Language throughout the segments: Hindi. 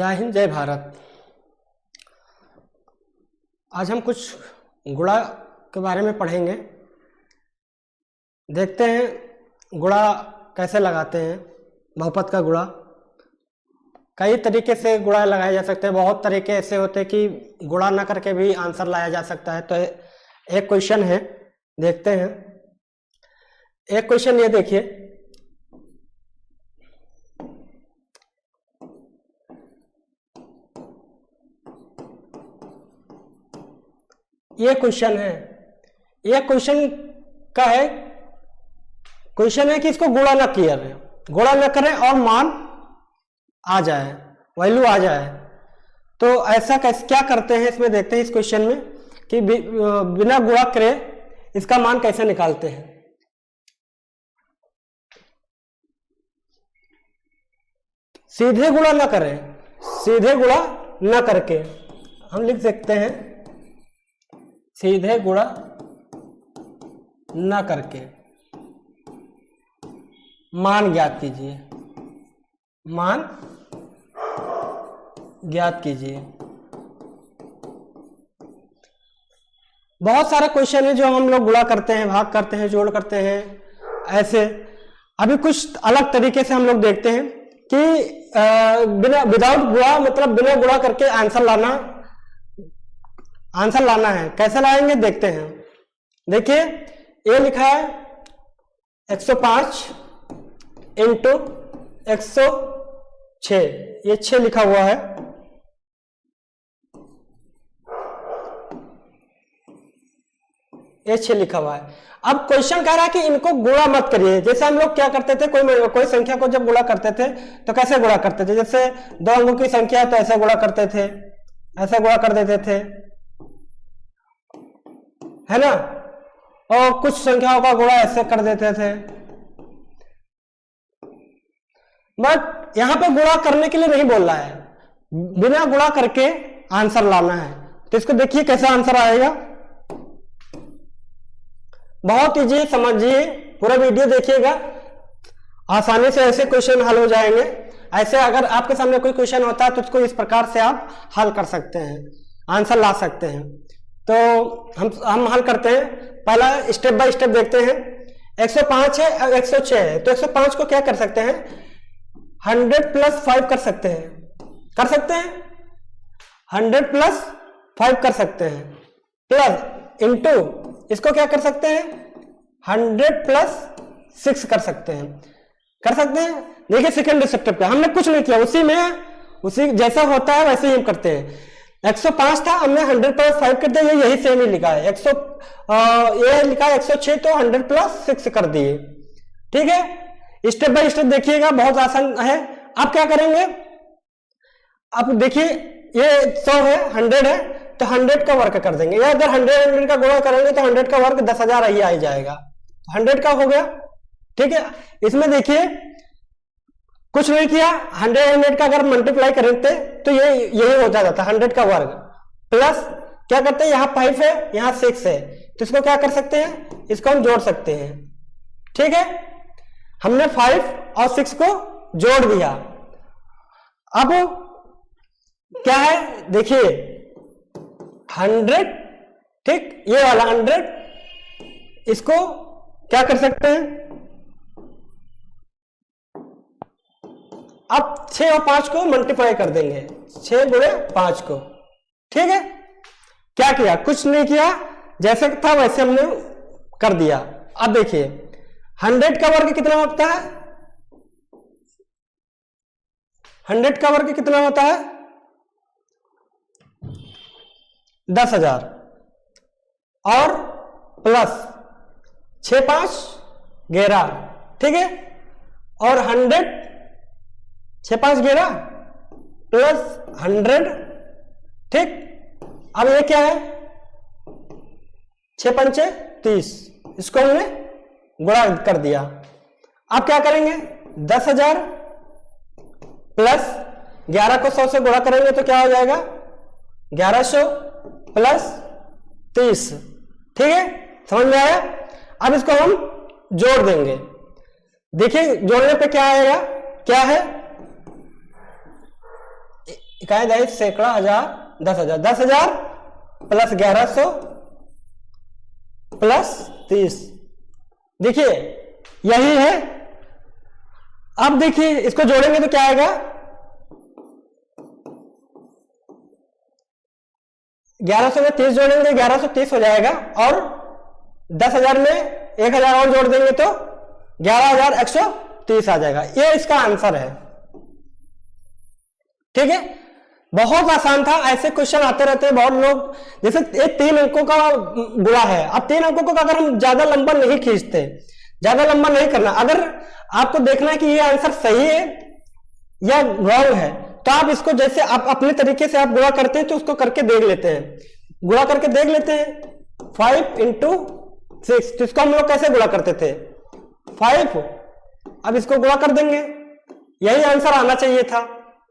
जय हिंद, जय भारत। आज हम कुछ गुणा के बारे में पढ़ेंगे। देखते हैं गुणा कैसे लगाते हैं। बहुपद का गुणा कई तरीके से गुणा लगाए जा सकते हैं। बहुत तरीके ऐसे होते हैं कि गुणा ना करके भी आंसर लाया जा सकता है। तो एक क्वेश्चन है, देखते हैं। एक क्वेश्चन ये देखिए, ये क्वेश्चन है। ये क्वेश्चन का है, क्वेश्चन है कि इसको गुणा ना किया जाए, गुणा ना करें और मान आ जाए, वैल्यू आ जाए। तो ऐसा कैसे क्या करते हैं, इसमें देखते हैं इस क्वेश्चन में कि बिना गुणा करे इसका मान कैसे निकालते हैं। सीधे गुणा ना करें, सीधे गुणा ना करके हम लिख सकते हैं सीधे गुणा ना करके मान ज्ञात कीजिए, मान ज्ञात कीजिए। बहुत सारे क्वेश्चन है जो हम लोग गुणा करते हैं, भाग करते हैं, जोड़ करते हैं। ऐसे अभी कुछ अलग तरीके से हम लोग देखते हैं कि बिना विदाउट गुणा, मतलब बिना गुणा करके आंसर लाना है। कैसे लाएंगे देखते हैं। देखिए, ये लिखा है 105 इंटू 106, ये 6 लिखा हुआ है। ये 6 लिखा हुआ है। अब क्वेश्चन कह रहा है कि इनको गुणा मत करिए। जैसे हम लोग क्या करते थे, कोई संख्या को जब गुणा करते थे तो कैसे गुणा करते थे। जैसे 2 अंकों की संख्या है तो ऐसे गुणा करते थे, ऐसे गुणा कर देते थे, है ना। और कुछ संख्याओं का गुणा ऐसे कर देते थे। बट यहां पे गुणा करने के लिए नहीं बोल रहा है, बिना गुणा करके आंसर लाना है। तो इसको देखिए कैसे आंसर आएगा। बहुत इजी, समझिए, पूरा वीडियो देखिएगा, आसानी से ऐसे क्वेश्चन हल हो जाएंगे। ऐसे अगर आपके सामने कोई क्वेश्चन होता है तो उसको इस प्रकार से आप हल कर सकते हैं, आंसर ला सकते हैं। तो हम हल करते हैं। पहला स्टेप बाय स्टेप देखते हैं। 105 है और 106 है, तो 105 को क्या कर सकते हैं, 100 + 5 कर सकते हैं, 100 + 5 कर सकते हैं, प्लस इंटू इसको क्या कर सकते हैं, 100 + 6 कर सकते हैं, देखिए सेकंड स्टेप पे हमने कुछ नहीं किया, उसी जैसा होता है वैसे ही हम करते हैं। 105 था, हमने 100 + 5 कर दिया, यही सेम ही लिखा है। ये लिखा है 106, तो 100 + 6 कर दिए। ठीक है, स्टेप बाय स्टेप देखिएगा, बहुत आसान है। आप क्या करेंगे, अब देखिए ये 100 है, 100 है, तो 100 का वर्ग कर देंगे, या अगर 100 का गुणा करेंगे तो 100 का वर्ग 10,000 ही आ जाएगा, 100 का हो गया। ठीक है, इसमें देखिए कुछ नहीं किया, 100 का अगर मल्टीप्लाई करते तो यही हो जाता, 100 का वर्ग प्लस क्या करते हैं, यहाँ 5 है, यहाँ 6 है, तो इसको क्या कर सकते हैं, इसको हम जोड़ सकते हैं। ठीक है, हमने 5 और 6 को जोड़ दिया। अब क्या है, देखिए 100, ठीक, ये वाला 100, इसको क्या कर सकते हैं, अब 6 और 5 को मल्टीप्लाई कर देंगे, 6 × 5 को। ठीक है, क्या किया, कुछ नहीं किया, जैसे था वैसे हमने कर दिया। अब देखिए 100 का वर्ग कितना होता है, 100 का वर्ग कितना होता है, 10,000, और प्लस 6 × 5 = 11। ठीक है, और 100, 6 × 5 = 11 प्लस 100। ठीक, अब ये क्या है, 6 × 5 = 30, इसको हमने गुणा कर दिया। अब क्या करेंगे, 10,000 प्लस 11 को 100 से गुणा करेंगे तो क्या हो जाएगा, 1100 प्लस 30। ठीक है, समझ में आया। अब इसको हम जोड़ देंगे। देखिए जोड़ने पे क्या आएगा, क्या है, इकाई, दशक, सैकड़ा, हजार, 10,000। 10,000 प्लस 1100 प्लस 30, देखिए यही है। अब देखिए इसको जोड़ेंगे तो क्या आएगा, 1100 में 30 जोड़ेंगे 1130 हो जाएगा, और 10,000 में 1,000 और जोड़ देंगे तो 11,130 आ जाएगा। ये इसका आंसर है। ठीक है, बहुत आसान था। ऐसे क्वेश्चन आते रहते हैं बहुत लोग, जैसे ये 3 अंकों का गुणा है। अब 3 अंकों को अगर हम ज्यादा लंबा नहीं खींचते, ज्यादा लंबा नहीं करना, अगर आपको देखना है कि ये आंसर सही है या रॉन्ग है, तो आप इसको जैसे आप अपने तरीके से आप गुणा करते हैं तो उसको करके देख लेते हैं, गुणा करके देख लेते हैं। 5 × 6, तो इसको हम लोग कैसे गुणा करते थे, 5। अब इसको गुणा कर देंगे, यही आंसर आना चाहिए था।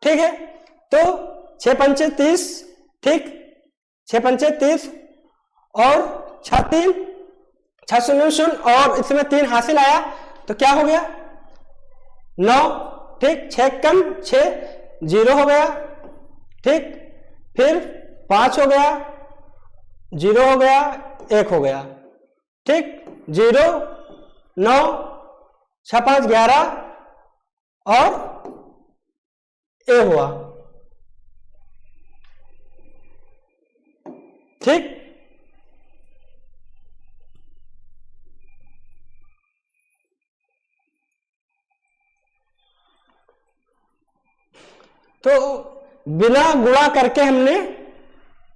ठीक है, तो 6 पंचे 30, ठीक, 6 पंचे 30 और 6 3 6 0 0, और इसमें 3 हासिल आया तो क्या हो गया 9, ठीक, 6 कम 6 0 हो गया, ठीक, फिर 5 हो गया, 0 हो गया, 1 हो गया, ठीक, 0 9 6 5 11 और ए हुआ, ठीक। तो बिना गुणा करके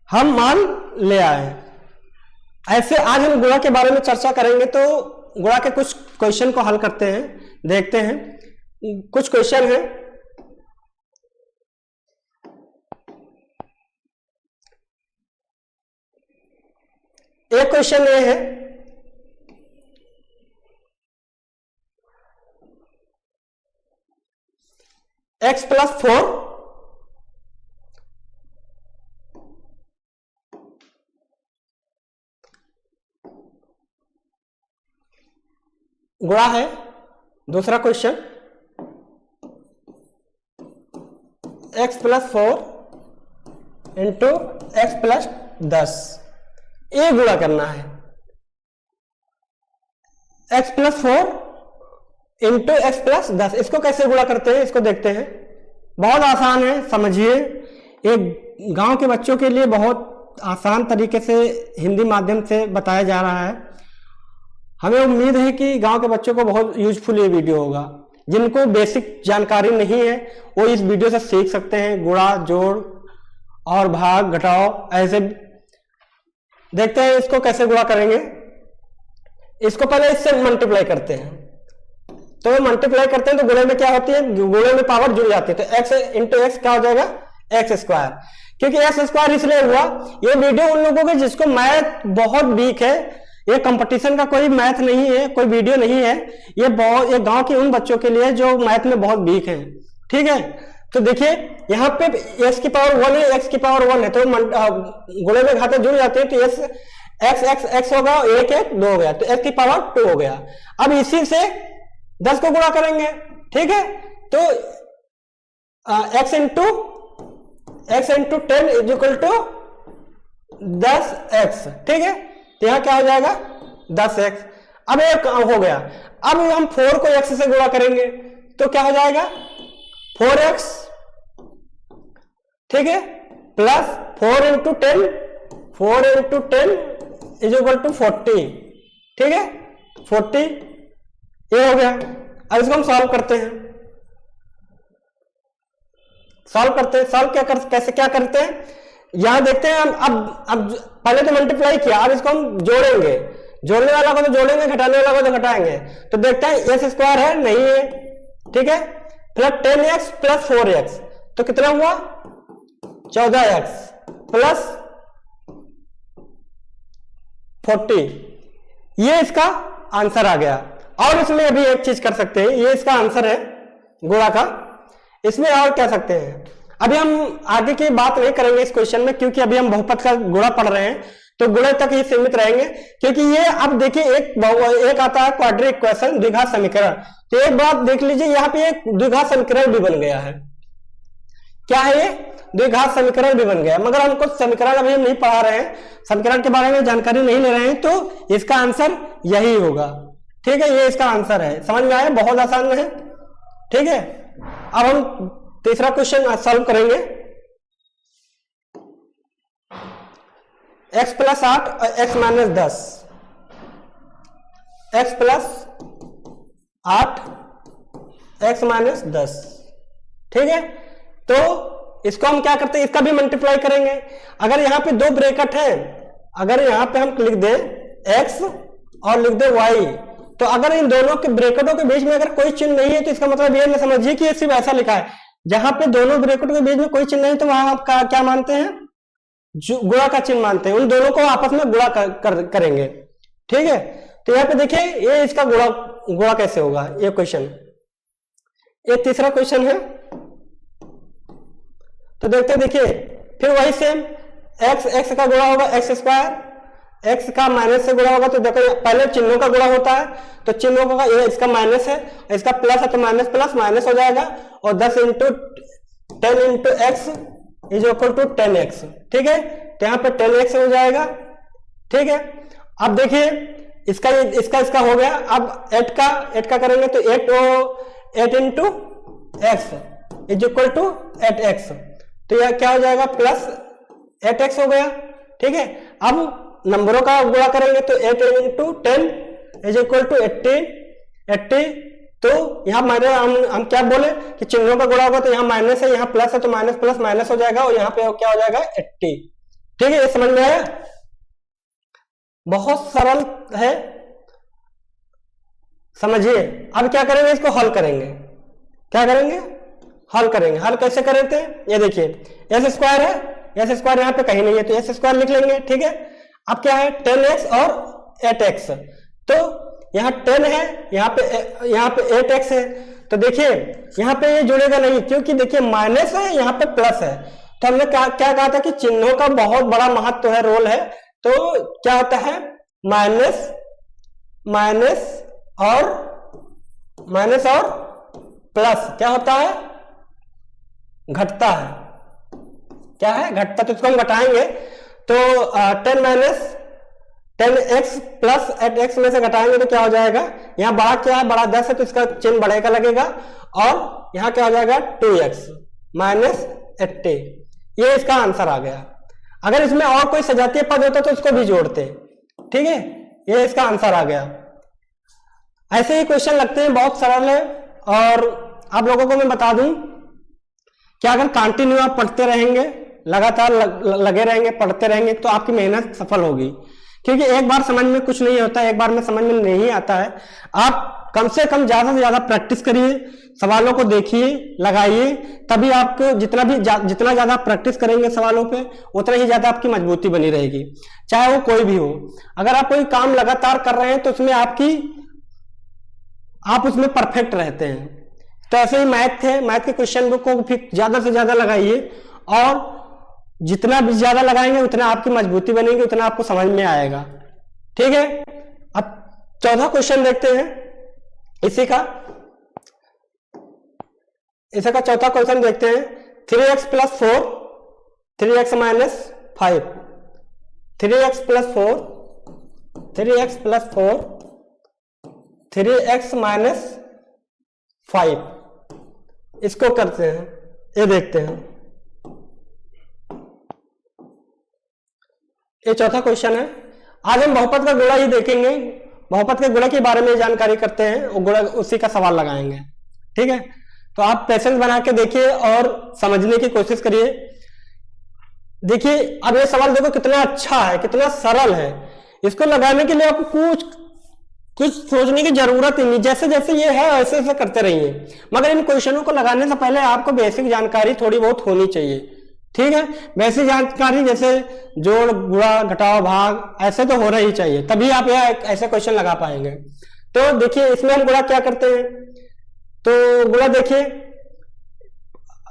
हम मान ले आए। ऐसे आज हम गुणा के बारे में चर्चा करेंगे, तो गुणा के कुछ क्वेश्चन को हल करते हैं, देखते हैं। कुछ क्वेश्चन है, एक क्वेश्चन ये है, x + 4 गुणा है। दूसरा क्वेश्चन, x + 4 × x + 10, ये गुणा करना है। x + 4 × x + 10, इसको कैसे गुणा करते हैं इसको देखते हैं। बहुत आसान है, समझिए। एक गांव के बच्चों के लिए बहुत आसान तरीके से हिंदी माध्यम से बताया जा रहा है। हमें उम्मीद है कि गांव के बच्चों को बहुत यूजफुल ये वीडियो होगा। जिनको बेसिक जानकारी नहीं है वो इस वीडियो से सीख सकते हैं। गुणा, जोड़ और भाग, घटाओ, ऐसे देखते हैं इसको कैसे गुणा करेंगे। इसको पहले इससे मल्टीप्लाई करते हैं, तो मल्टीप्लाई करते हैं तो गुणे में क्या होती है, गुणे में पावर जुड़ जाती है, तो x × x क्या हो जाएगा, x²। क्योंकि x² इसलिए हुआ, ये वीडियो उन लोगों के जिसको मैथ बहुत वीक है, ये कंपटीशन का कोई मैथ नहीं है, कोई वीडियो नहीं है, ये गांव के उन बच्चों के लिए जो मैथ में बहुत वीक है। ठीक है, तो देखिए यहाँ पे x की पावर 1 है, x की पावर 1 है, तो गुणे में घाते जुड़ जाते हैं, तो x होगा, 1 1 2 हो गया, तो x की पावर 2 हो गया। अब इसी से 10 को गुणा करेंगे। ठीक है, तो x × 10 = 10x। ठीक है, तो यहां क्या हो जाएगा 10x। अब एक हो गया, अब हम 4 को x से गुणा करेंगे तो क्या हो जाएगा 4x। ठीक है, प्लस 4 × 10 = 40। ठीक है, 40 ये हो गया। अब इसको हम सॉल्व करते हैं, कैसे क्या करते हैं यहां देखते हैं हम। अब पहले तो मल्टीप्लाई किया, अब इसको हम जोड़ेंगे, जोड़ने वाला को तो जोड़ेंगे, घटाने वाला को तो घटाएंगे। तो देखते हैं x² है, नहीं है। ठीक है, प्लस 10x + 4x, तो कितना हुआ 14x प्लस 40, ये इसका आंसर आ गया। और इसमें अभी एक चीज कर सकते हैं, ये इसका आंसर है गुणा का। इसमें और क्या सकते हैं, अभी हम आगे की बात नहीं करेंगे इस क्वेश्चन में, क्योंकि अभी हम बहुपद का गुणा पढ़ रहे हैं, तो गुणे तक ही सीमित रहेंगे। क्योंकि ये अब देखिए एक आता है क्वाड्रेटिक इक्वेशन, द्विघात समीकरण। तो एक बात देख लीजिए, यहाँ पे एक द्विघात समीकरण भी बन गया है। क्या है ये द्विघात समीकरण भी बन गया। मगर हमको समीकरण अभी हम नहीं पढ़ा रहे हैं, समीकरण के बारे में जानकारी नहीं ले रहे हैं, तो इसका आंसर यही होगा। ठीक है, ये इसका आंसर है। समझ में आया, बहुत आसान है। ठीक है, अब हम तीसरा क्वेश्चन सॉल्व करेंगे। x प्लस 8 और x minus 10, x plus 8 x minus 10। ठीक है, तो इसको हम क्या करते हैं, इसका भी मल्टीप्लाई करेंगे। अगर यहां पे दो ब्रैकेट है, अगर यहां पे हम लिख दे x और लिख दे y, तो अगर इन दोनों के ब्रैकेटों के बीच में अगर कोई चिन्ह नहीं है तो इसका मतलब ये न समझिए कि ये सिर्फ ऐसा लिखा है। जहां पे दोनों ब्रैकेटों के बीच में कोई चिन्ह नहीं तो वहां आप क्या मानते हैं, गुणा का चिन्ह मानते हैं। उन दोनों को आपस में गुणा करेंगे। ठीक है, तो यहाँ पे देखिए ये इसका गुणा कैसे होगा, ये क्वेश्चन, ये तीसरा क्वेश्चन है। तो देखते देखिए, फिर वही सेम x का गुणा होगा x स्क्वायर, x का माइनस से गुणा होगा। तो देखो पहले चिन्हों का गुणा होता है, तो चिन्हों का ये इसका माइनस है, इसका प्लस है, तो माइनस प्लस माइनस हो जाएगा। और 10 into 10 into x is equal to 10x। ठीक है, तो यहाँ पे 10x हो जाएगा। ठीक है, अब देखिए इसका हो गया। अब 8 का करेंगे तो 8 into x is equal to 8x। तो यह क्या हो जाएगा, प्लस 8x हो गया। ठीक है, अब नंबरों का गुणा करेंगे तो 8 इंटू 10 इज इक्वल टू 80। तो यहाँ हम क्या बोले कि चिन्हों का गुणा होगा, तो यहाँ माइनस है, यहाँ प्लस है, तो माइनस प्लस माइनस हो जाएगा और यहाँ पे क्या हो जाएगा 80। ठीक है, ये समझ में आया, बहुत सरल है, समझिए। अब क्या करेंगे, इसको हल करेंगे। क्या करेंगे, हल करेंगे। हल कैसे करे थे, ये देखिए एस स्क्वायर है, एस स्क्वायर यहाँ पे कहीं नहीं है तो एस स्क्वायर लिख लेंगे। ठीक है, अब क्या है 10x और 8x, तो यहाँ 10 है, यहाँ पे 8x है। तो देखिए यहाँ पे ये जुड़ेगा नहीं, क्योंकि देखिए माइनस है, यहाँ पे प्लस है। तो हमने क्या कहा था कि चिन्हों का बहुत बड़ा महत्व है, रोल है। तो क्या होता है, माइनस और प्लस क्या होता है, घटता है। क्या है, घटता। तो इसको हम घटाएंगे तो 10 माइनस 10x प्लस 8x में से घटाएंगे तो क्या हो जाएगा, यहाँ बड़ा क्या है, बड़ा 10 है तो इसका चिन्ह बढ़ेगा लगेगा। और यहाँ क्या हो जाएगा 2x माइनस 80। ये इसका आंसर आ गया। अगर इसमें और कोई सजातीय पद होता तो उसको भी जोड़ते। ठीक है, ये इसका आंसर आ गया। ऐसे ही क्वेश्चन लगते हैं, बहुत सरल है। और आप लोगों को मैं बता दूं कि अगर कंटिन्यू आप पढ़ते रहेंगे, लगातार लगे रहेंगे, पढ़ते रहेंगे, तो आपकी मेहनत सफल होगी। क्योंकि एक बार समझ में कुछ नहीं होता है, एक बार में समझ में नहीं आता है। आप कम से कम ज्यादा से ज्यादा प्रैक्टिस करिए, सवालों को देखिए, लगाइए, तभी आपको जितना ज्यादा प्रैक्टिस करेंगे सवालों पे, उतना ही ज्यादा आपकी मजबूती बनी रहेगी, चाहे वो कोई भी हो। अगर आप कोई काम लगातार कर रहे हैं तो उसमें आप उसमें परफेक्ट रहते हैं। तो ऐसे ही मैथ है, मैथ के क्वेश्चन बुक को फिर ज्यादा से ज्यादा लगाइए, और जितना भी ज्यादा लगाएंगे उतना आपकी मजबूती बनेगी, उतना आपको समझ में आएगा। ठीक है, अब चौथा क्वेश्चन देखते हैं इसी का चौथा क्वेश्चन देखते हैं। 3x plus 4 3x minus 5, 3x plus 4 3x minus 5, इसको करते हैं, ये देखते हैं। ये चौथा क्वेश्चन है। आज हम बहुपद का गुणा ही देखेंगे, बहुपद के गुणा के बारे में जानकारी करते हैं, वो गुणा उसी का सवाल लगाएंगे। ठीक है, तो आप पैसेज बना के देखिए और समझने की कोशिश करिए। देखिए अब ये सवाल देखो कितना अच्छा है, कितना सरल है। इसको लगाने के लिए आपको कुछ सोचने की जरूरत ही नहीं, जैसे जैसे ये है वैसे वैसे करते रहिए। मगर इन क्वेश्चनों को लगाने से पहले आपको बेसिक जानकारी थोड़ी बहुत होनी चाहिए। ठीक है, बेसिक जानकारी जैसे जोड़, गुणा, घटाव, भाग, ऐसे तो होना ही चाहिए, तभी आप यह ऐसे क्वेश्चन लगा पाएंगे। तो देखिए इसमें हम गुणा क्या करते हैं, तो गुणा देखिए,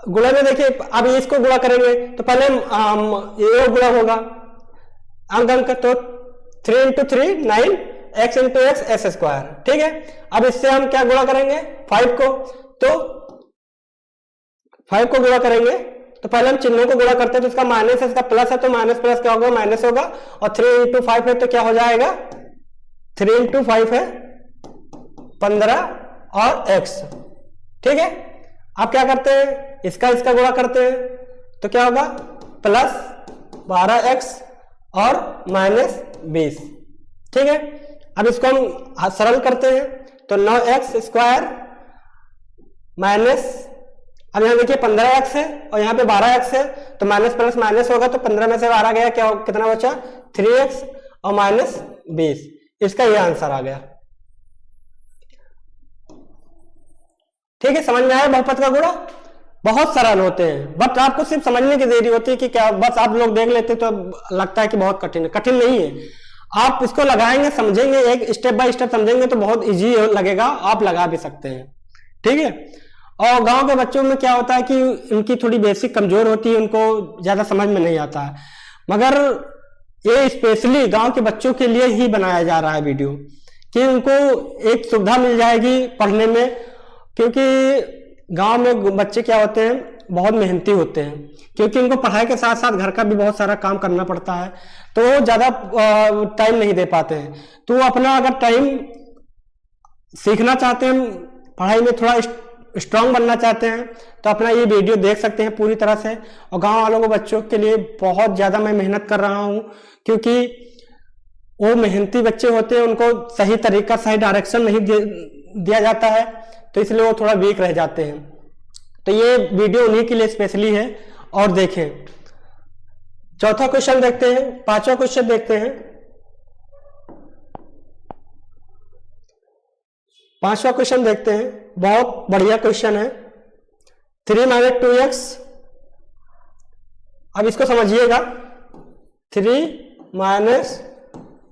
गुणा में देखिए अब इसको गुणा करेंगे तो पहले ये गुणा होगा अंक, तो 3 into 3 9, x into x S square. ठीक है, अब इससे हम क्या गुणा करेंगे 5 को, तो 5 को गुणा करेंगे तो पहले हम चिन्हों को गुणा करते हैं, तो इसका माइनस है, इसका प्लस है, तो माइनस प्लस क्या होगा, माइनस होगा। और 3 इंटू 5 है तो क्या हो जाएगा, 3 इंटू 5 है 15 और x, ठीक है। आप क्या करते हैं, इसका गुणा करते हैं, तो क्या होगा प्लस 12x और माइनस 20, ठीक है। अब इसको हम सरल करते हैं, तो 9x स्क्वायर माइनस, अब यहाँ देखिए 15x है और यहाँ पे 12x है, तो माइनस प्लस माइनस होगा, तो 15 में से 12 गया, क्या कितना बचा 3x और माइनस 20, इसका ये आंसर आ गया, ठीक है। समझ में आया बहुपद का गुणा, बहुत सरल होते हैं, बट आपको सिर्फ समझने की देरी होती है कि क्या, बस आप लोग देख लेते तो लगता है कि बहुत कठिन है, कठिन नहीं है। आप इसको लगाएंगे, समझेंगे, एक स्टेप बाय स्टेप समझेंगे तो बहुत इजी लगेगा, आप लगा भी सकते हैं, ठीक है। और गांव के बच्चों में क्या होता है कि उनकी थोड़ी बेसिक कमजोर होती है, उनको ज्यादा समझ में नहीं आता है, मगर ये स्पेशली गांव के बच्चों के लिए ही बनाया जा रहा है वीडियो, कि उनको एक सुविधा मिल जाएगी पढ़ने में, क्योंकि गांव में बच्चे क्या होते हैं, बहुत मेहनती होते हैं, क्योंकि उनको पढ़ाई के साथ साथ घर का भी बहुत सारा काम करना पड़ता है, तो वो ज्यादा टाइम नहीं दे पाते हैं। तो अपना अगर टाइम सीखना चाहते हैं, पढ़ाई में थोड़ा स्ट्रांग बनना चाहते हैं, तो अपना ये वीडियो देख सकते हैं पूरी तरह से। और गांव वालों को बच्चों के लिए बहुत ज्यादा मैं मेहनत कर रहा हूं, क्योंकि वो मेहनती बच्चे होते हैं, उनको सही तरीका, सही डायरेक्शन नहीं दिया जाता है, तो इसलिए वो थोड़ा वीक रह जाते हैं। तो ये वीडियो उन्हीं के लिए स्पेशली है। और देखें, चौथा क्वेश्चन देखते हैं, पांचवा क्वेश्चन देखते हैं। पांचवा क्वेश्चन देखते हैं, बहुत बढ़िया क्वेश्चन है, 3 माइनस 2x। अब इसको समझिएगा, 3 माइनस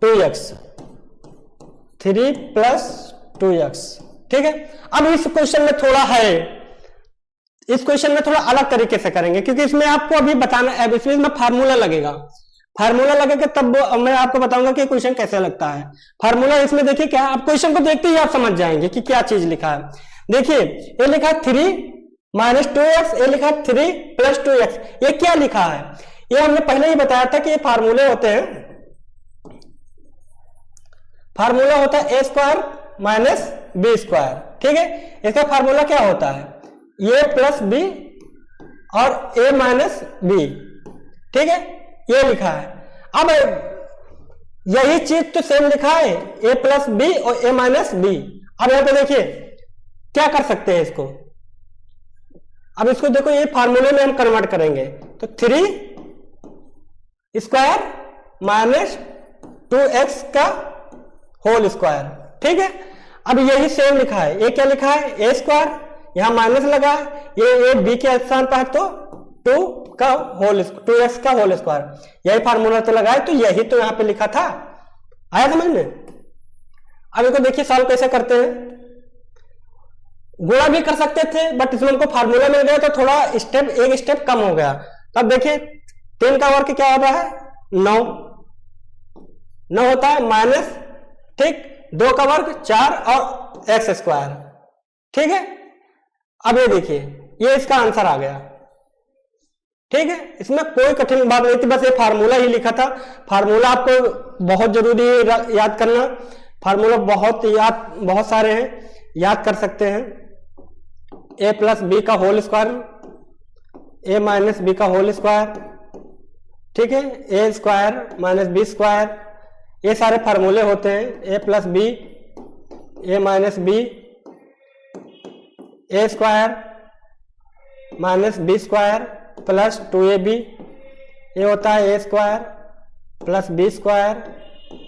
2x, 3 प्लस 2x, ठीक है। अब इस क्वेश्चन में थोड़ा है, इस क्वेश्चन में थोड़ा अलग तरीके से करेंगे, क्योंकि इसमें आपको अभी बताना है, इसमें फार्मूला लगेगा, फार्मूला लगेगा तब मैं आपको बताऊंगा कि क्वेश्चन कैसे लगता है। फार्मूला इसमें देखिए क्या, आप क्वेश्चन को देखते ही आप समझ जाएंगे कि क्या चीज लिखा है। देखिए ये लिखा 3 माइनस 2x, ये लिखा 3 प्लस 2x, ये क्या लिखा है, ये हमने पहले ही बताया था कि ये फार्मूले होते हैं, फार्मूला होता है A square minus B square, ठीक है। इसका फार्मूला क्या होता है, ए प्लस बी और ए माइनस बी, ठीक है, ये लिखा है। अब यही चीज तो सेम लिखा है, ए प्लस बी और ए माइनस बी। अब यहां पे देखिए क्या कर सकते हैं इसको, अब इसको देखो, ये फार्मूले में हम कन्वर्ट करेंगे, तो 3 स्क्वायर माइनस 2x का होल स्क्वायर, ठीक है। अब यही सेम लिखा है, ये क्या लिखा है, ए स्क्वायर, यहां माइनस लगा है, ये बी के स्थान पर है, तो 2x का होल स्क्वायर, यही फार्मूला तो लगा है, तो यही तो यहां पे लिखा था। आया समझ में। अब इसको देखिए सॉल्व कैसे करते हैं, गुणा भी कर सकते थे, बट इसमें उनको फार्मूला मिल गया, तो थोड़ा एक स्टेप कम हो गया। तब देखिए 3 का वर्ग क्या होता है, 9 होता है, माइनस, ठीक, 2 का वर्ग 4 और x स्क्वायर, ठीक है। अब ये देखिए, ये इसका आंसर आ गया, ठीक है। इसमें कोई कठिन बात नहीं थी, बस ये फार्मूला ही लिखा था। फार्मूला आपको बहुत जरूरी है याद करना, फार्मूला बहुत सारे हैं, याद कर सकते हैं। ए प्लस बी का whole square, A minus B का होल स्क्वायर, ठीक है, A square minus B square, ये सारे फार्मूले होते हैं। A plus B, A minus B, A square minus B square plus 2ab, ये होता है A square plus B square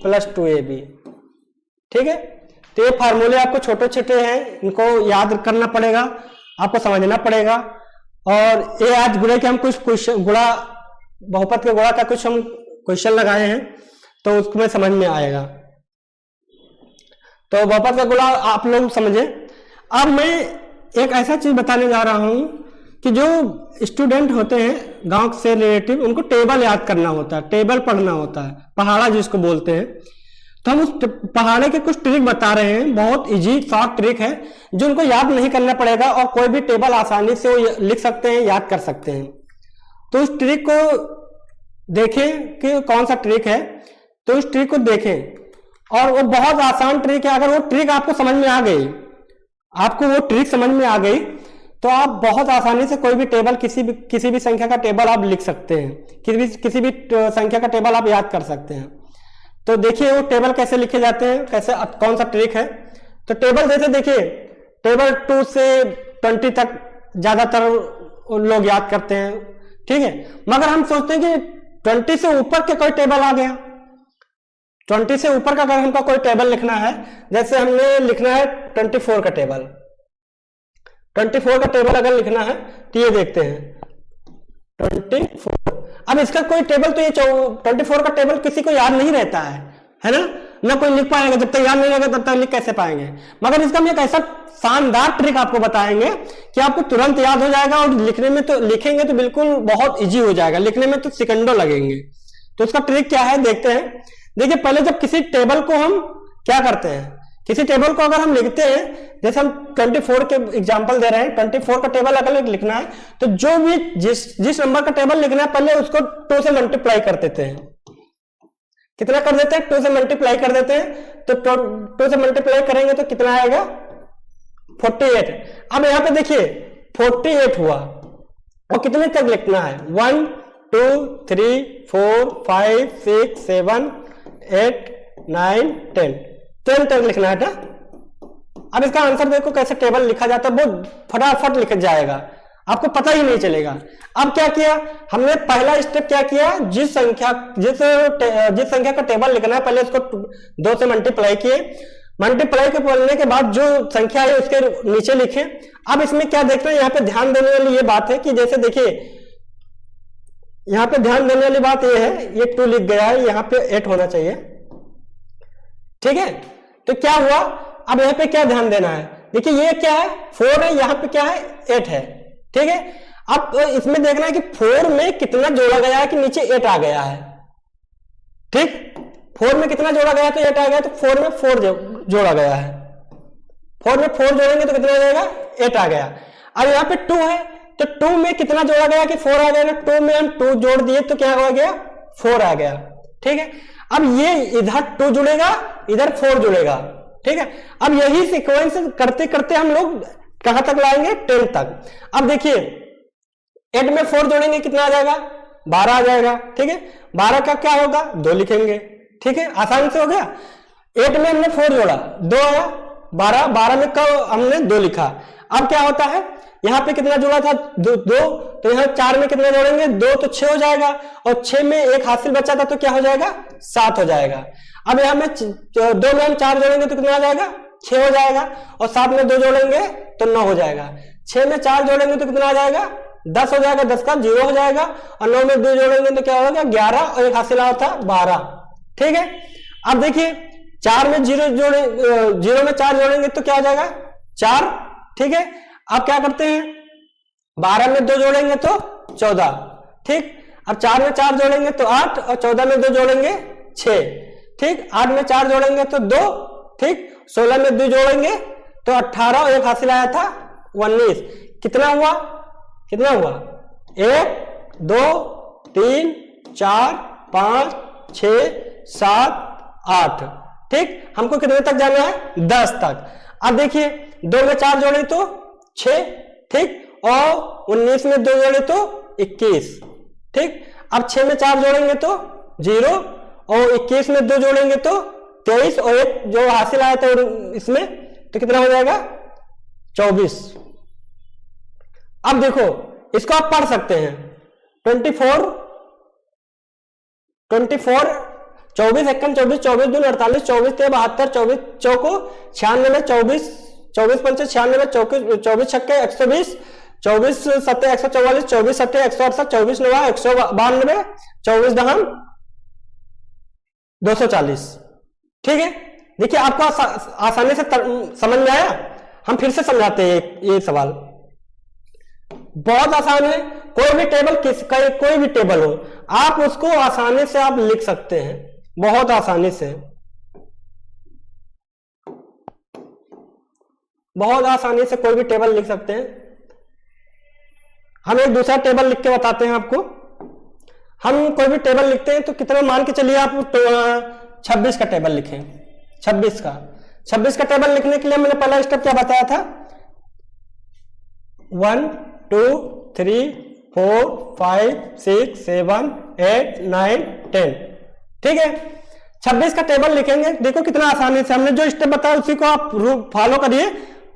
plus 2ab, ठीक है। तो ये फार्मूले आपको छोटे छोटे हैं, इनको याद करना पड़ेगा, आपको समझना पड़ेगा। और ये आज गुणे के हम कुछ क्वेश्चन, गुणा बहुपद के गुणा का कुछ हम क्वेश्चन लगाए हैं, तो उसमें समझ में आएगा। तो बहुपद का गुणा आप लोग समझे। अब मैं एक ऐसा चीज बताने जा रहा हूं कि जो स्टूडेंट होते हैं गांव से रिलेटिव, उनको टेबल याद करना होता है, टेबल पढ़ना होता है, पहाड़ा जिसको बोलते हैं। तो हम उस पहाड़े के कुछ ट्रिक बता रहे हैं, बहुत इजी शॉर्ट ट्रिक है, जो उनको याद नहीं करना पड़ेगा और कोई भी टेबल आसानी से वो लिख सकते हैं, याद कर सकते हैं। तो उस ट्रिक को देखें कि कौन सा ट्रिक है, तो उस ट्रिक को देखें और वो बहुत आसान ट्रिक है। अगर वो ट्रिक आपको समझ में आ गई, आपको वो ट्रिक समझ में आ गई तो आप बहुत आसानी से कोई भी टेबल, किसी भी संख्या का टेबल आप लिख सकते हैं, किसी भी संख्या का टेबल आप याद कर सकते हैं। तो देखिए वो टेबल कैसे लिखे जाते हैं, कैसे, कौन सा ट्रिक है। तो टेबल जैसे देखिए, टेबल 2 से 20 तक ज्यादातर लोग याद करते हैं, ठीक है। मगर हम सोचते हैं कि 20 से ऊपर के कोई टेबल आ गया, 20 से ऊपर का अगर हमको कोई टेबल लिखना है, जैसे हमने लिखना है 24 का टेबल, 24 का टेबल अगर लिखना है तो ये देखते हैं 24। अब इसका कोई टेबल, तो ये 24 का टेबल किसी को याद नहीं रहता है ना, ना कोई लिख पाएगा। जब तक याद नहीं रहेगा तब तक लिख कैसे पाएंगे। मगर इसका हम एक ऐसा शानदार ट्रिक आपको बताएंगे कि आपको तुरंत याद हो जाएगा, और लिखने में तो लिखेंगे तो बिल्कुल बहुत इजी हो जाएगा, लिखने में तो सेकंडों लगेंगे। तो उसका ट्रिक क्या है देखते हैं। देखिए पहले जब किसी टेबल को हम क्या करते हैं, किसी टेबल को अगर हम लिखते हैं, जैसे हम 24 के एग्जांपल दे रहे हैं, 24 का टेबल अगर लिखना है तो जो भी जिस नंबर का टेबल लिखना है पहले उसको 2 से मल्टीप्लाई कर देते हैं। कितना कर देते हैं? 2 से मल्टीप्लाई कर देते हैं। तो 2 से मल्टीप्लाई करेंगे तो कितना आएगा? 48। अब यहां पे देखिए 48 हुआ, और कितने तक लिखना है? 1 2 3 4 5 6 7 8 9 10 तक लिखना है ना। अब इसका आंसर देखो कैसे टेबल लिखा जाता है, वो फटाफट लिख जाएगा, आपको पता ही नहीं चलेगा। अब क्या किया हमने, पहला स्टेप क्या किया, जिस संख्या का टेबल लिखना है पहले उसको 2 से मल्टीप्लाई किए, मल्टीप्लाई के बोलने के बाद जो संख्या है उसके नीचे लिखे। अब इसमें क्या देखना है, यहाँ पे ध्यान देने वाली ये बात है कि जैसे देखिए यहाँ पे ध्यान देने वाली बात ये है, ये 2 लिख गया है, यहाँ पे 8 होना चाहिए, ठीक है। तो क्या हुआ, अब यहाँ पे क्या ध्यान देना है, देखिए ये क्या है 4 है, यहाँ पे क्या है 8 है, ठीक है। अब इसमें देखना है कि 4 में कितना जोड़ा गया है कि नीचे 8 आ गया है, ठीक। 4 में कितना जोड़ा गया है तो 8 आ गया, तो 4 में 4 जोड़ा गया है, 4 में 4 जोड़ेंगे तो कितना आ जाएगा? 8 आ गया। अब यहाँ पे 2 है, तो 2 में कितना जोड़ा गया कि 4 आ गया ना, 2 में हम 2 जोड़ दिए तो क्या हो गया? 4 आ गया, ठीक है। अब ये इधर 2 जुड़ेगा, इधर 4 जुड़ेगा, ठीक है। अब यही सीक्वेंस करते करते हम लोग कहां तक लाएंगे? 10 तक। अब देखिए 8 में 4 जोड़ेंगे कितना आ जाएगा? 12 आ जाएगा, ठीक है। 12 का क्या होगा? 2 लिखेंगे, ठीक है, आसान से हो गया। 8 में हमने 4 जोड़ा, 2 आया, 12 में कब हमने 2 लिखा। अब क्या होता है, यहाँ पे कितना जोड़ा था? 2, तो यहाँ 4 में कितना जोड़ेंगे? 2, तो 6 हो जाएगा, और 6 में 1 हासिल बचा था तो क्या हो जाएगा? 7 हो जाएगा। अब यहाँ में 2 में हम 4 जोड़ेंगे तो कितना आ जाएगा? 6 हो जाएगा, और 7 में 2 जोड़ेंगे तो 9 हो जाएगा। 6 में 4 जोड़ेंगे तो कितना आ जाएगा? 10 हो जाएगा, 10 का 0 हो जाएगा, और 9 में 2 जोड़ेंगे तो क्या होगा? 11, और 1 हासिल आया था 12, ठीक है। अब देखिए 4 में 0 में 4 जोड़ेंगे तो क्या हो जाएगा? 4, ठीक है। अब क्या करते हैं, 12 में 2 जोड़ेंगे तो 14, ठीक। अब 4 में 4 जोड़ेंगे तो 8, और 14 में 2 जोड़ेंगे 6, ठीक। 8 में 4 जोड़ेंगे तो 2, ठीक। 16 में 2 जोड़ेंगे तो 18, और 1 हासिल आया था 19। कितना हुआ? 1 2 3 4 5 6 7 8, ठीक। हमको कितने तक जाना है? 10 तक। अब देखिए 2 में 4 जोड़े तो 6, ठीक, और 19 में 2 जोड़े तो 21, ठीक। अब 6 में 4 जोड़ेंगे तो 0, और 21 में 2 जोड़ेंगे तो 23, और 1 जो हासिल आया था इसमें तो कितना हो जाएगा? 24। अब देखो इसको आप पढ़ सकते हैं, 24 24 51 24 24 दून 48 24 3 72 24 चौको 96 24 24 पंचे 96 24 छक्के 120 24 सत्ते 144 24 सत्ते 168 24 9 192 24 दहम 240, ठीक है। देखिए आपको आसानी से समझ में आया। हम फिर से समझाते हैं ये सवाल, बहुत आसान है। कोई भी टेबल कोई भी टेबल हो, आप उसको आसानी से आप लिख सकते हैं, बहुत आसानी से, बहुत आसानी से कोई भी टेबल लिख सकते हैं। हम एक दूसरा टेबल लिख के बताते हैं आपको। हम कोई भी टेबल लिखते हैं तो कितना मान के चलिए आप 26 का टेबल लिखें, 26 का टेबल लिखने के लिए मैंने पहला स्टेप क्या बताया था, 1 2 3 4 5 6 7 8 9 10, ठीक है। 26 का टेबल लिखेंगे, देखो कितना आसानी से हमने जो स्टेप बताया उसी को आप फॉलो करिए,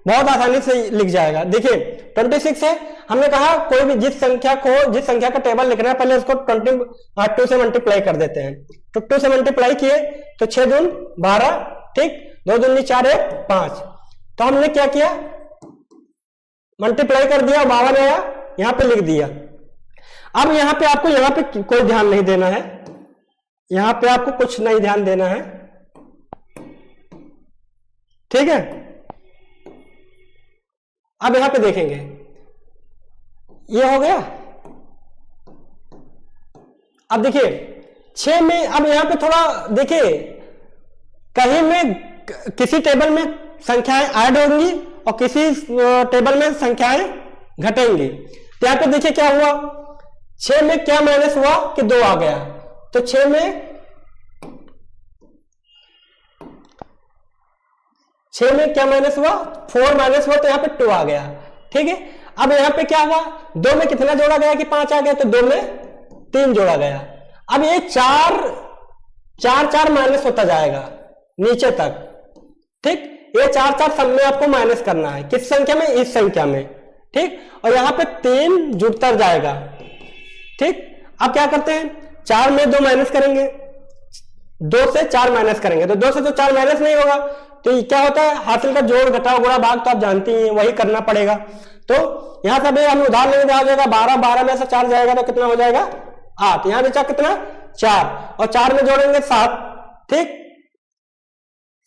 बहुत आसानी से लिख जाएगा। देखिए 26 है, हमने कहा कोई भी जिस संख्या का टेबल लिखना है पहले उसको 2 से मल्टीप्लाई कर देते हैं। तो 2 से मल्टीप्लाई किए तो 6 दून 12, ठीक, 2 दूनी 4 1 5। तो हमने क्या किया, मल्टीप्लाई कर दिया, 52 आया, यहां पे लिख दिया। अब यहां पे आपको यहां पे कोई ध्यान नहीं देना है, यहां पे आपको कुछ नहीं ध्यान देना है, ठीक है। अब यहां पे देखेंगे ये हो गया। अब देखिए 6 में, अब यहां पे थोड़ा देखिए कहीं में किसी टेबल में संख्याएं ऐड होंगी और किसी टेबल में संख्याएं घटेंगी। तो यहां पे देखिए क्या हुआ, 6 में क्या माइनस हुआ कि 2 आ गया, तो 6 में क्या माइनस हुआ, 4 माइनस हुआ, तो यहां पे 2 आ गया, ठीक है। अब यहां पे क्या हुआ, 2 में कितना जोड़ा गया कि 5 आ गया, तो 2 में 3 जोड़ा गया। अब ये 4 माइनस होता जाएगा नीचे तक, ठीक, ये 4 सब में आपको माइनस करना है, किस संख्या में, इस संख्या में, ठीक। और यहां पे 3 जुड़ता जाएगा, ठीक। अब क्या करते हैं, 4 में 2 माइनस करेंगे, 2 से 4 माइनस करेंगे, तो 2 से तो 4 माइनस नहीं होगा, तो ये क्या होता है, हासिल का जोड़ घटाव गुणा भाग तो आप जानती हैं, वही करना पड़ेगा। तो यहां से हम उदाहरण लेंगे, आ जाएगा 12 में से 4 जाएगा तो कितना हो जाएगा 8, यहां बचा कितना 4, और 4 में जोड़ेंगे 7, ठीक,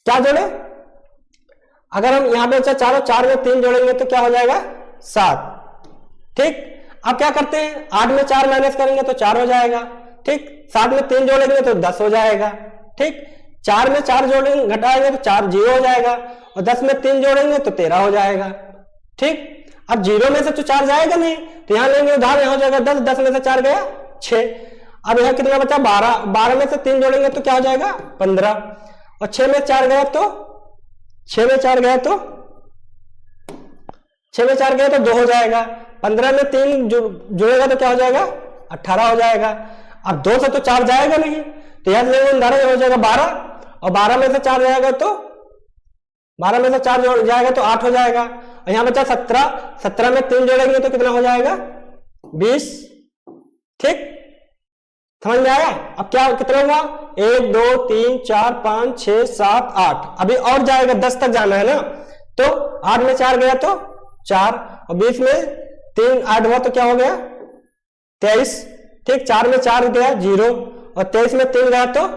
क्या जोड़े, अगर हम यहां पे बचा 4 और 4 में 3 जोड़ेंगे तो क्या हो जाएगा 7, ठीक। अब क्या करते हैं, 8 में 4 माइनस करेंगे तो 4 हो जाएगा, ठीक, 7 में 3 जोड़ेंगे तो 10 हो जाएगा, ठीक, 4 में 4 जोड़ेंगे घटाएंगे तो 4 0 हो जाएगा, और 10 में 3 जोड़ेंगे तो 13 हो जाएगा, ठीक। अब 0 में से तो 4 जाएगा नहीं, तो यहां लेंगे उधार, यहां हो जाएगा 10, 10 में से 4 गया 6। अब यहां कितना बचा 12 में से 3 जोड़ेंगे तो क्या हो जाएगा 15, और 6 में 4 गया तो 6 में 4 गया तो 2 हो जाएगा, 15 में 3 जुड़ेगा तो क्या हो जाएगा 18 हो जाएगा। अब 2 से तो 4 जाएगा नहीं, तो यहां लेंगे उधार, हो जाएगा 12, और 12 में से 4 जाएगा तो 12 में से 4 जोड़ जाएगा तो 8 हो जाएगा, और यहां बचा 17 में 3 जोड़ेंगे तो कितना हो जाएगा 20, ठीक, समझ में आया। अब क्या कितना हुआ, 1 2 3 4 5 6 7 8, अभी और जाएगा 10 तक जाना है ना, तो 8 में 4 गया तो 4, और 20 में 3 ऐड हुआ तो क्या हो गया 23, ठीक, 4 में 4 गया 0, और 23 में 3 गया तो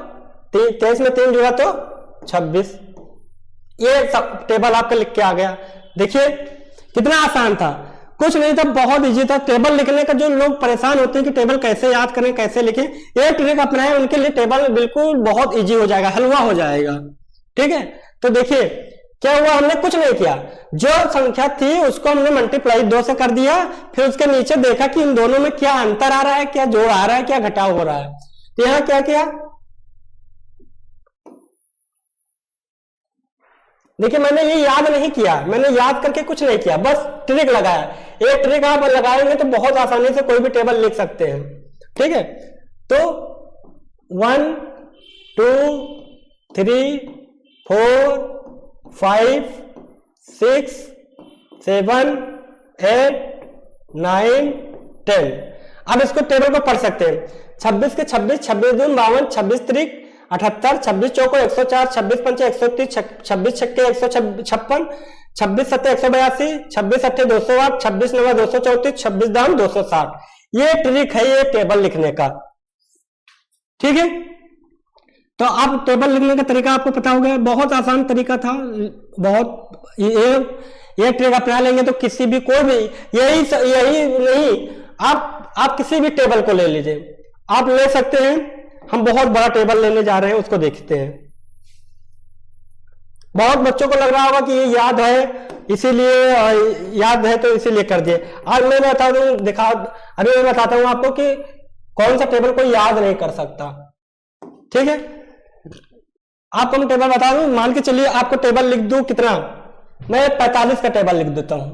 23 में 3 जुड़ा तो 26। ये सब टेबल आपका लिख के आ गया। देखिए कितना आसान था, कुछ नहीं था, बहुत इजी था टेबल लिखने का। जो लोग परेशान होते हैं कि टेबल कैसे याद करें, कैसे लिखें, ये ट्रिक अपनाएं, उनके लिए टेबल बिल्कुल बहुत इजी हो जाएगा, हलवा हो जाएगा, ठीक है। तो देखिए क्या हुआ, हमने कुछ नहीं किया, जो संख्या थी उसको हमने मल्टीप्लाई 2 से कर दिया, फिर उसके नीचे देखा कि इन दोनों में क्या अंतर आ रहा है, क्या जोड़ आ रहा है, क्या घटाव हो रहा है। तो यहां क्या किया, देखिए मैंने ये याद नहीं किया, मैंने याद करके कुछ नहीं किया, बस ट्रिक लगाया। ये ट्रिक आप लगाएंगे तो बहुत आसानी से कोई भी टेबल लिख सकते हैं, ठीक है। तो 1 2 3 4 5 6 7 8 9 10। अब इसको टेबल को पढ़ सकते हैं, 26 के 26, 26 दून 52, 26 त्रिक 78, 26 चौको 104, 26 पंचे 130, 26 छक्के 156, 26 सत्ते 182, 26 अट्ठे 208, 26 नवा 234, 26 दाम 260। ये ट्रिक है ये टेबल लिखने का, ठीक है। तो अब टेबल लिखने का तरीका आपको पता हो गया, बहुत आसान तरीका था, बहुत ये ट्रिक अपना लेंगे तो किसी भी कोई भी, यही नहीं, आप किसी भी टेबल को ले लीजिए, आप ले सकते हैं। हम बहुत बड़ा टेबल लेने जा रहे हैं, उसको देखते हैं। बहुत बच्चों को लग रहा होगा कि ये याद है, इसीलिए याद है तो इसीलिए कर दिए। आज मैं बताता हूँ, अभी मैं बताता हूँ आपको कि कौन सा टेबल कोई याद नहीं कर सकता। ठीक है, आपको मैं टेबल बता दूं, मान के चलिए आपको टेबल लिख दूं कितना, मैं 45 का टेबल लिख देता हूं।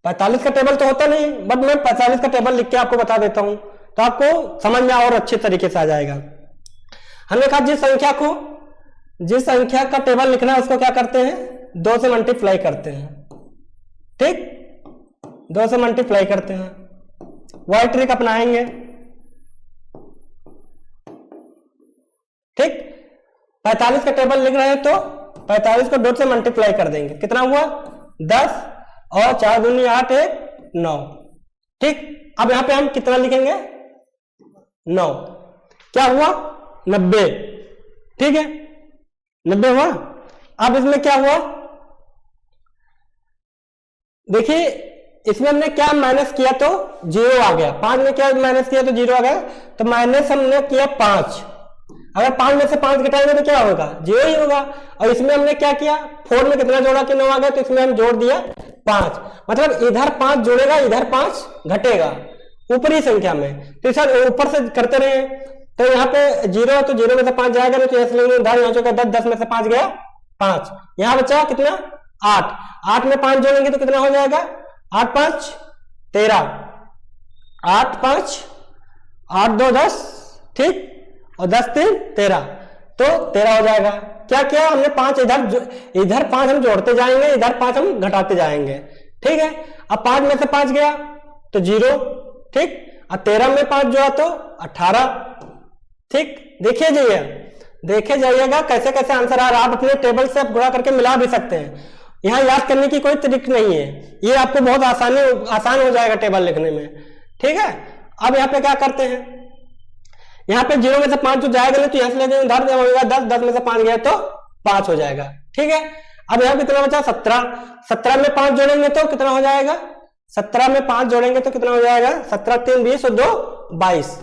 45 का टेबल तो होता नहीं, बट मैं 45 का टेबल लिख के आपको बता देता हूं, तो आपको समझ में और अच्छे तरीके से आ जाएगा। हमने कहा जिस संख्या का टेबल लिखना है उसको क्या करते हैं, 2 से मल्टीप्लाई करते हैं। ठीक, 2 से मल्टीप्लाई करते हैं, वही ट्रिक अपनाएंगे। ठीक, 45 का टेबल लिख रहे हैं तो 45 को 2 से मल्टीप्लाई कर देंगे, कितना हुआ 10 और 4 दूनी 8 1 9। ठीक, अब यहां पे हम कितना लिखेंगे 9, क्या हुआ 90। ठीक है, 90 हुआ। अब इसमें क्या हुआ, देखिए इसमें हमने क्या माइनस किया तो 0 आ गया, 5 में क्या माइनस किया तो 0 आ गया, तो माइनस हमने किया 5। अगर 5 में से 5 घटाएंगे तो क्या होगा 0 ही होगा। और इसमें हमने क्या किया, 4 में कितना जोड़ा कि 9 आ गया, तो इसमें हम जोड़ दिया 5, मतलब इधर 5 जोड़ेगा इधर 5 घटेगा ऊपरी संख्या में। तो सर ऊपर से करते रहे, तो यहाँ पे 0 तो 0 में से 5 जाएगा ना, तो ऐसे लेंगे उधर, यहाँ जो 10 में से 5 गया 5, यहाँ बचा कितना 8, 8 में 5 जोड़ेंगे तो कितना हो जाएगा 8 5 13, 8 5 8 2 10, ठीक, और 10 3 13, तो 13 हो जाएगा। क्या किया हमने 5 इधर 5 हम जोड़ते जाएंगे, इधर 5 हम घटाते जाएंगे। ठीक है, अब 5 में से 5 गया तो 0, ठीक, और 13 में 5 जोड़ा तो 18। ठीक, देखे जाइएगा कैसे कैसे आंसर आ रहा है। आप अपने टेबल से गुणा करके मिला भी सकते हैं, यहां याद करने की कोई ट्रिक नहीं है, ये आपको बहुत आसान हो जाएगा टेबल लिखने में। ठीक है, अब यहाँ पे क्या करते हैं, यहाँ पे 0 में से 5 जो जाएगा ना, तो यहाँ से लेके उधर जब होगा 10, 10 में से 5 गया तो 5 हो जाएगा। ठीक है, अब यहाँ कितना बचा 17, 17 में 5 जोड़ेंगे तो कितना हो जाएगा, 17 में 5 जोड़ेंगे तो कितना हो जाएगा 17 3 20 और 2 22।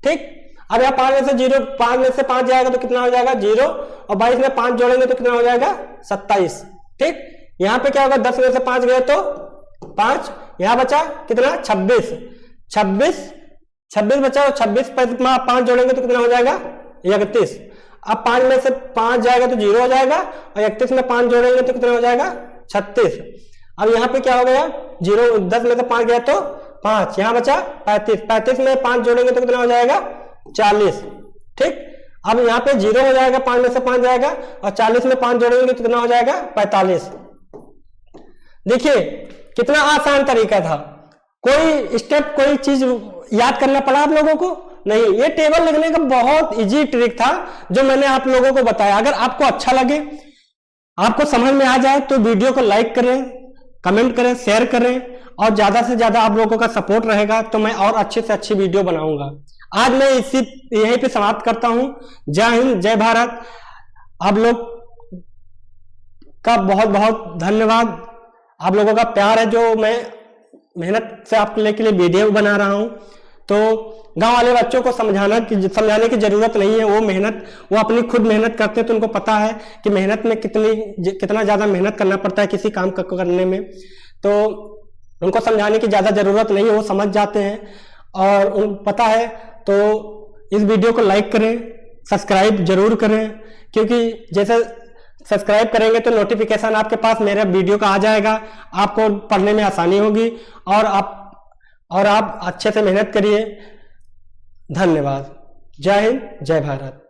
ठीक, अब यहाँ 5 में से 5 जाएगा तो कितना हो जाएगा 0, और 22 में 5 जोड़ेंगे तो कितना हो जाएगा 27। ठीक, यहाँ पे क्या होगा 10 में से 5 गए तो 5, यहाँ बचा कितना 26 बचा, और 26 पर 5 जोड़ेंगे तो कितना हो जाएगा 31। अब 5 में से 5 जाएगा तो 0 हो जाएगा, और 31 में 5 जोड़ेंगे तो कितना हो जाएगा 36। अब यहाँ पे क्या हो गया 10 में से 5 गया तो 5, यहाँ बचा 35, 35 में 5 जोड़ेंगे तो कितना हो जाएगा 40। ठीक, अब यहाँ पे 0 हो जाएगा, 5 में से 5 जाएगा, और 40 में 5 जोड़ेंगे तो कितना हो जाएगा 45। देखिए कितना आसान तरीका था, कोई स्टेप कोई चीज याद करना पड़ा आप लोगों को नहीं, ये टेबल लिखने का बहुत इजी ट्रिक था जो मैंने आप लोगों को बताया। अगर आपको अच्छा लगे, आपको समझ में आ जाए, तो वीडियो को लाइक करें, कमेंट करें, शेयर करें, और ज्यादा से ज्यादा आप लोगों का सपोर्ट रहेगा तो मैं और अच्छे से अच्छी वीडियो बनाऊंगा। आज मैं यहीं पे समाप्त करता हूं। जय हिंद, जय भारत। आप लोग का बहुत बहुत धन्यवाद, आप लोगों का प्यार है जो मैं मेहनत से आपके लिए वीडियो बना रहा हूं। तो गांव वाले बच्चों को समझाने की जरूरत नहीं है, वो अपनी खुद मेहनत करते हैं, तो उनको पता है कि मेहनत में कितना ज्यादा मेहनत करना पड़ता है किसी काम को करने में, तो उनको समझाने की ज्यादा जरूरत नहीं है, वो समझ जाते हैं और उनको पता है। तो इस वीडियो को लाइक करें, सब्सक्राइब जरूर करें, क्योंकि जैसे सब्सक्राइब करेंगे तो नोटिफिकेशन आपके पास मेरे वीडियो का आ जाएगा, आपको पढ़ने में आसानी होगी, और आप अच्छे से मेहनत करिए। धन्यवाद। जय हिंद, जय भारत।